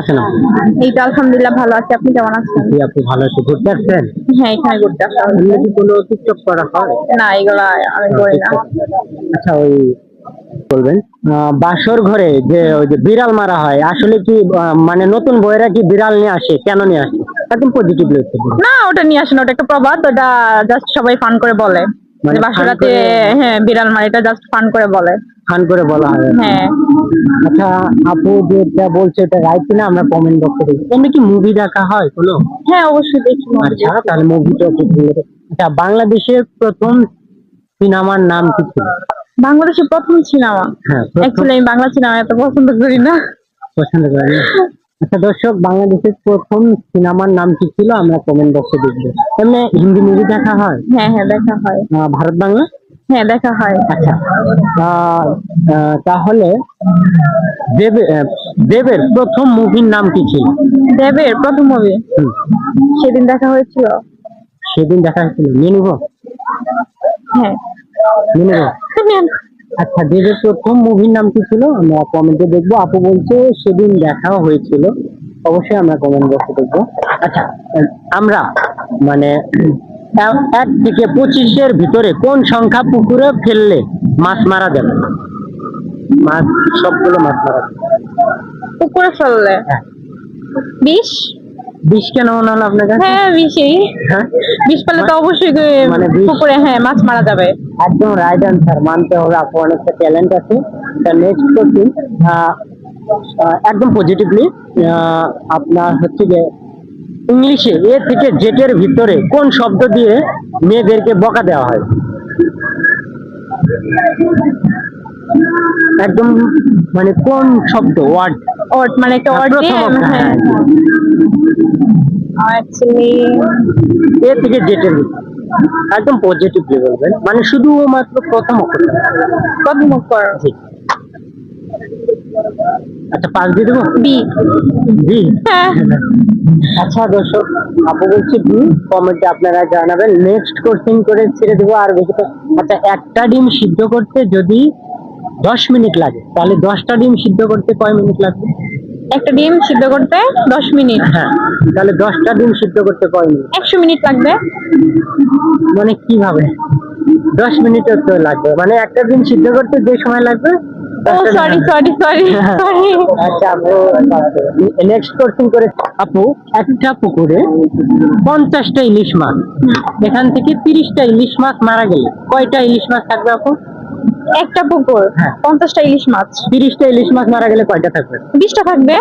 আছেন আপনি? এই তো আলহামদুলিল্লাহ ভালো আছি। আপনি কেমন আছেন? জি, আপনি ভালো আছেন। ঘুরতে আসছেন? হ্যাঁ, এখানে ঘুরতে আসা হয়েছে। এমনি কি কোনো টিকটক করা হয়? না, এগুলা আমি করি না। টিকটক? আচ্ছা, ওই বলবেন বাসর ঘরে যে ওই যে বিড়াল মারা হয়, আসলে কি মানে নতুন বউয়েরা কি বিড়াল নিয়ে আসে? কেন নিয়ে আসে? একদম পজিটিভলি উত্তর দিন। না, ওটা নিয়ে আসেন, ওটা একটা প্রবাদ। ওটা জাস্ট সবাই ফান করে বলে মানে যে fun বাসরাতে করে- হ্যাঁ বিড়াল মারে, এটা জাস্ট ফান করে বলে। ফান করে বলা হয়। হ্যাঁ আচ্ছা, আপু যেটা বলছে এটা রাইট কিনা আমরা কমেন্ট বক্সে দেখি। এমনি কি মুভি দেখা হয় কোনো? হ্যাঁ, অবশ্যই দেখি movie আচ্ছা, দেখি। তাহলে মুভিটা একটু বলে দেন। আচ্ছা, বাংলাদেশের প্রথম সিনেমার নাম কি ছিল? বাংলাদেশের প্রথম সিনেমা, হ্যাঁ, প্রথম অ্যাকচুয়ালি আমি বাংলা সিনেমা এত পছন্দ করি না। পছন্দ করেন না? আচ্ছা দর্শক, বাংলাদেশের প্রথম সিনেমার নাম কি ছিল আমরা কমেন্ট বক্সে দেখবো। এমনি হিন্দি মুভি দেখা হয়? হ্যাঁ হ্যাঁ, দেখা হয়। ভারত বাংলা? হ্যাঁ, দেখা হয়। আচ্ছা, তাহলে দেবের প্রথম মুভির নাম কি ছিল? দেবের প্রথম মুভি হুম, সেদিন দেখা হয়েছিল। সেদিন দেখা হয়েছিল। নিয়ে নিবো? হ্যাঁ। নিয়ে নিবো? আচ্ছা, দেবের প্রথম মুভির নাম কি ছিল আমরা কমেন্টে দেখবো। আপু বলছে সেদিন দেখাও হয়েছিল। অবশ্যই আমরা কমেন্ট বক্সে দেখবো। আচ্ছা, আমরা মানে 1 থেকে 25-এর ভিতরে কোন সংখ্যা পুকুরে ফেললে মাছ মারা যাবে? মাছ, সবগুলো মাছ মারা যাবে। পুকুরে ফেললে হ্যাঁ। 20। 20 কেন মনে হলো আপনার কাছে? হ্যাঁ, 20ই। হ্যাঁ, 20 পেলে তো অবশ্যই মানে 20 পুকুরে হ্যাঁ মাছ মারা যাবে। একদম রাইট অ্যান্সার। মানতে হবে, আপু অনেকটা ট্যালেন্ট আছে। নেক্সট কোশ্চিন, একদম পজিটিভলি আপনার হচ্ছে যে ইংলিশে এ থেকে জেটের ভিতরে কোন শব্দ দিয়ে মেয়েদেরকে বকা দেওয়া হয়? একদম মানে কোন শব্দ, ওয়ার্ড? ওট মানে একটা ওয়ার্ড দিয়ে হ্যাঁ। অ্যাকচুয়ালি এ থেকে জেটের ভিতরে একদম পজিটিভলি বলবেন, মানে শুধুমাত্র প্রথম অক্ষরটা। প্রথম অক্ষর জি। আচ্ছা, 5 দিয়ে দেবো? বি। জি। হ্যাঁ। আচ্ছা দর্শক, আপু বলছি বি। কমেন্টে আপনারা জানাবেন। নেক্সট কোশ্চেন করে ছেড়ে দেবো আর বেশি। আচ্ছা, একটা ডিম সিদ্ধ করতে যদি 10 মিনিট লাগে, তাহলে 10টা ডিম সিদ্ধ করতে কয় মিনিট লাগবে? একটা ডিম সিদ্ধ করতে 10 মিনিট। হ্যাঁ, তাহলে 10টা ডিম সিদ্ধ করতে কয় মিনিট? 100 মিনিট লাগবে। মানে কিভাবে 10 মিনিটও তো লাগবে, মানে একটা ডিম সিদ্ধ করতে যে সময় লাগবে ও 10টা সরি ডিম। Sorry sorry sorry. আচ্ছা, আপু নেক্সট কোশ্চেন করে। আপু, একটা পুকুরে 50টা ইলিশ মাছ, এখান থেকে 30টা ইলিশ মাছ মারা গেলে কয়টা ইলিশ মাছ থাকবে আপু? একটা পুকুর হ্যাঁ। 50টা ইলিশ মাছ, 30টা ইলিশ মাছ মারা গেলে কয়টা থাকবে? 20টা থাকবে।